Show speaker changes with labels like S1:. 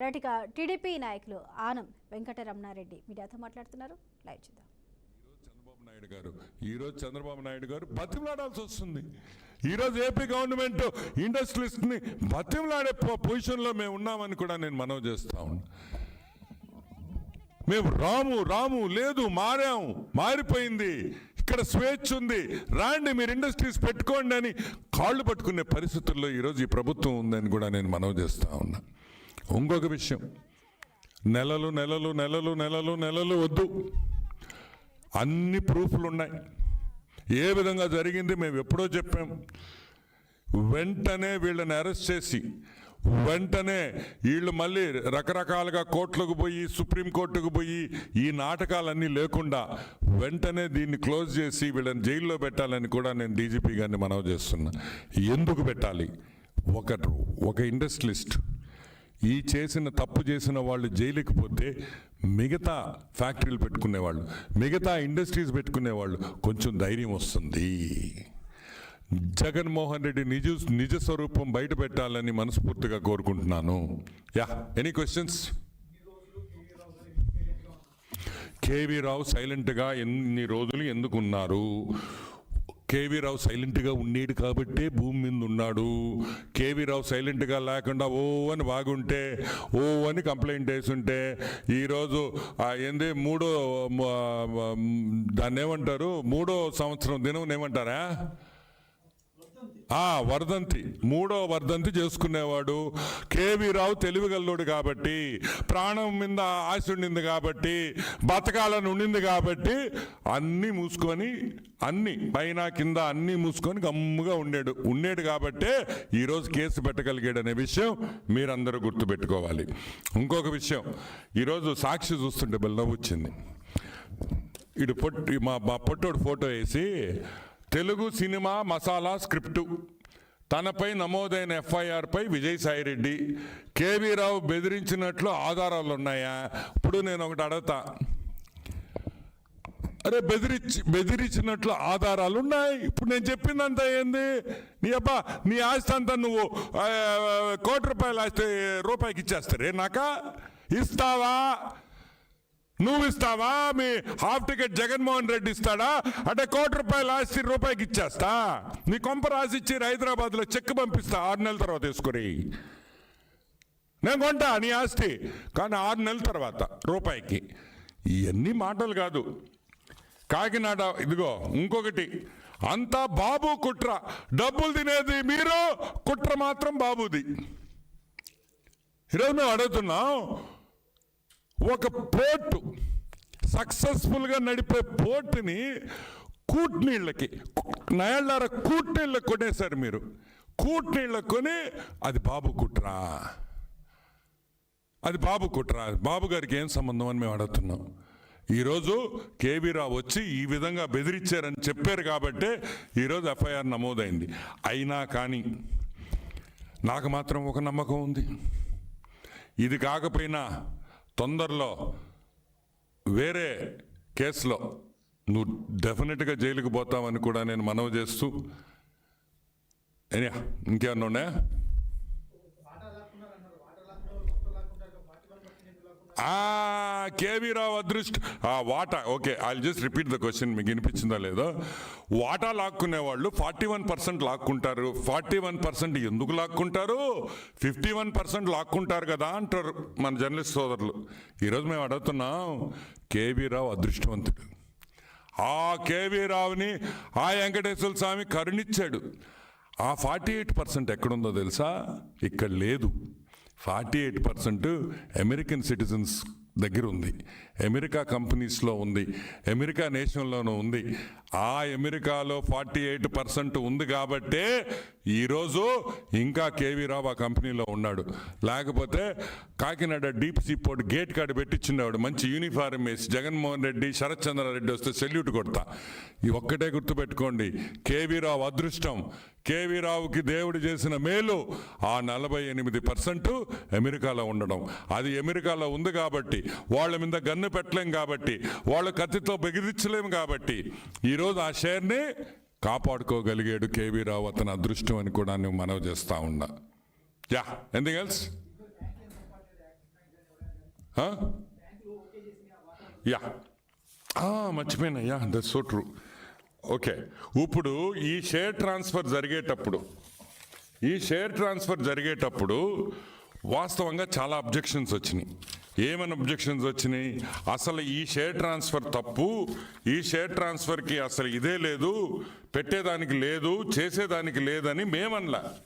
S1: రైట్గా TDP నాయకులు ఆనం వెంకటరమణారెడ్డి మీడియాతో మాట్లాడుతున్నారు. లైవ్ చూద్దాం.
S2: ఈరోజు చంద్రబాబు నాయుడు గారు బతిమలాడాల్సి వస్తుంది. ఈరోజు ఏపీ గవర్నమెంట్ ఇండస్ట్రియలిస్ట్ని బతిమలాడే పొజిషన్లో మేము ఉన్నామని కూడా నేను మనవి చేస్తా ఉన్నా. మేము రాము లేదు, మారిపోయింది, ఇక్కడ స్వేచ్ఛ ఉంది, రాండి మీరు ఇండస్ట్రీస్ పెట్టుకోండి అని కాళ్ళు పట్టుకునే పరిస్థితుల్లో ఈరోజు ఈ ప్రభుత్వం ఉందని కూడా నేను మనవి చేస్తా ఉన్నా. ఇంకొక విషయం, నెలలు వద్దు, అన్ని ప్రూఫ్లు ఉన్నాయి. ఏ విధంగా జరిగింది మేము ఎప్పుడో చెప్పాం. వెంటనే వీళ్ళని అరెస్ట్ చేసి వెంటనే వీళ్ళు మళ్ళీ రకరకాలుగా కోర్టులకు పోయి సుప్రీంకోర్టుకు పోయి ఈ నాటకాలన్నీ లేకుండా వెంటనే దీన్ని క్లోజ్ చేసి వీళ్ళని జైల్లో పెట్టాలని కూడా నేను డీజీపీ గారిని మనవి చేస్తున్నా. ఎందుకు పెట్టాలి? ఒక ఇండస్ట్రియలిస్ట్ ఈ తప్పు చేసిన వాళ్ళు జైలుకి పోతే మిగతా ఫ్యాక్టరీలు పెట్టుకునేవాళ్ళు, మిగతా ఇండస్ట్రీస్ పెట్టుకునేవాళ్ళు కొంచెం ధైర్యం వస్తుంది. జగన్మోహన్ రెడ్డి నిజ స్వరూపం బయట పెట్టాలని మనస్ఫూర్తిగా కోరుకుంటున్నాను. Any questions? కేవీ రావు సైలెంట్గా ఎన్ని రోజులు ఎందుకున్నారు? కేవీ రావు సైలెంట్గా ఉండేడు కాబట్టే భూమి మీద ఉన్నాడు. కేవీ రావు సైలెంట్గా లేకుండా ఓ అని బాగుంటే, ఓ అని కంప్లైంట్ వేసుంటే ఈరోజు ఏంది దాన్ని ఏమంటారు, 3వ సంవత్సరం దినం ఏమంటారా, వర్ధంతి, 3వ వర్ధంతి చేసుకునేవాడు. కేవీ రావు తెలివిగల్లోడు కాబట్టి, ప్రాణం మీద ఆశ ఉండింది కాబట్టి, బతకాలని ఉండింది కాబట్టి అన్నీ మూసుకొని, అన్ని పైన కింద అన్నీ మూసుకొని గమ్ముగా ఉండేడు కాబట్టే ఈరోజు కేసు పెట్టగలిగాడు అనే విషయం మీరందరూ గుర్తుపెట్టుకోవాలి. ఇంకొక విషయం, ఈరోజు సాక్షి చూస్తుంటే నవ్వు వచ్చింది. ఇటు మా పొట్టోడు ఫోటో వేసి తెలుగు సినిమా మసాలా స్క్రిప్టు, తనపై నమోదైన ఎఫ్ఐఆర్పై విజయసాయిరెడ్డి, కేవీ రావు బెదిరించినట్లు ఆధారాలు ఉన్నాయా? ఇప్పుడు నేను ఒకటి అడగతా, అరే బెదిరించినట్లు ఆధారాలు ఉన్నాయి, ఇప్పుడు నేను చెప్పిందంతా ఏంది? నీ ఆస్తి అంతా నువ్వు ₹1 కోటి ఆస్తి రూపాయికి ఇచ్చేస్తారే నాకా? ఇస్తావా? నువ్వు ఇస్తావా? మీ హాఫ్ టికెట్ జగన్మోహన్ రెడ్డి ఇస్తాడా? అంటే ₹1 కోటి ఆస్తి రూపాయికి ఇచ్చేస్తా. నీ కొంప రాసిచ్చి హైదరాబాద్లో చెక్ పంపిస్తా, 6 నెలల తర్వాత వేసుకొని నేను కొంటా నీ ఆస్తి, కానీ 6 నెలల తర్వాత రూపాయికి. ఇవన్నీ మాటలు కాదు. కాకినాడ ఇదిగో ఇంకొకటి, అంతా బాబు కుట్ర, డబ్బులు తినేది మీరు, కుట్ర మాత్రం బాబుది. ఈరోజు మేము అడుగుతున్నాం, ఒక పోర్టు సక్సెస్ఫుల్గా నడిపే పోర్టుని కూట్నీళ్ళకి, నయళ్ళార కూట్నీళ్ళకి కొనేశారు మీరు. కూట్నీళ్ళకి కొని అది బాబు కుట్రా, అది బాబు కుట్రా, బాబు గారికి ఏం సంబంధం అని మేము అడుగుతున్నాం. ఈరోజు కేవీ రావు వచ్చి ఈ విధంగా బెదిరించారని చెప్పారు కాబట్టే ఈరోజు ఎఫ్ఐఆర్ నమోదైంది. అయినా కానీ నాకు మాత్రం ఒక నమ్మకం ఉంది, ఇది కాకపోయినా తొందరలో వేరే కేసులో నువ్వు డెఫినెట్గా జైలుకి పోతావని కూడా నేను మనవి చేస్తూ, ఇంకేమన్నా ఉన్నాయా? కేవీ రావు అదృష్టం వాటా. Okay, I just repeat the question, మీకు వినిపించిందా లేదో. వాటా లాక్కునే వాళ్ళు 41% లాక్కుంటారు. 41% ఎందుకు లాక్కుంటారు? 51% లాక్కుంటారు కదా అంటారు మన జర్నలిస్ట్ సోదరులు. ఈరోజు మేము అడుగుతున్నాం, కేవీ రావు అదృష్టవంతుడు. ఆ కేవీ రావుని వెంకటేశ్వర స్వామి కరుణించాడు. ఆ 48% ఎక్కడుందో తెలుసా? ఇక్కడ లేదు. 48% అమెరికన్ సిటిజన్స్ దగ్గర ఉంది, అమెరికా కంపెనీస్లో ఉంది, అమెరికా నేషన్లోనూ ఉంది. ఆ అమెరికాలో 48% ఉంది కాబట్టే ఈరోజు ఇంకా కేవీ రావు ఆ కంపెనీలో ఉన్నాడు. లేకపోతే Kakinada deep sea port gate కాడ పెట్టించున్నాడు, మంచి యూనిఫారం వేసి జగన్మోహన్ రెడ్డి, శరత్ చంద్రారెడ్డి వస్తే సెల్యూట్ కొడతా. ఈ ఒక్కటే గుర్తుపెట్టుకోండి, కేవీ రావు అదృష్టం, కేవీ రావుకి దేవుడు చేసిన మేలు ఆ 48% అమెరికాలో ఉండడం. అది అమెరికాలో ఉంది కాబట్టి, వాళ్ళ మీద గన్ను పెట్టలేం కాబట్టి, వాళ్ళ కత్తితో బెదిరించలేము కాబట్టి ఈరోజు ఆ షేర్ని కాపాడుకోగలిగాడు కేవీ రావు. అతని అదృష్టం అని కూడా నేను మనవి చేస్తా ఉన్నా. Anything else? యా మర్చిపోయినా yeah that's so true. Okay, ఇప్పుడు ఈ షేర్ ట్రాన్స్ఫర్ జరిగేటప్పుడు వాస్తవంగా చాలా అబ్జెక్షన్స్ వచ్చినాయి. ఏమైనా అబ్జెక్షన్స్ వచ్చినాయి? అసలు ఈ షేర్ ట్రాన్స్ఫర్ తప్పు, ఈ షేర్ ట్రాన్స్ఫర్కి అసలు ఇదే లేదు, పెట్టేదానికి లేదు, చేసేదానికి లేదని మేమనలా.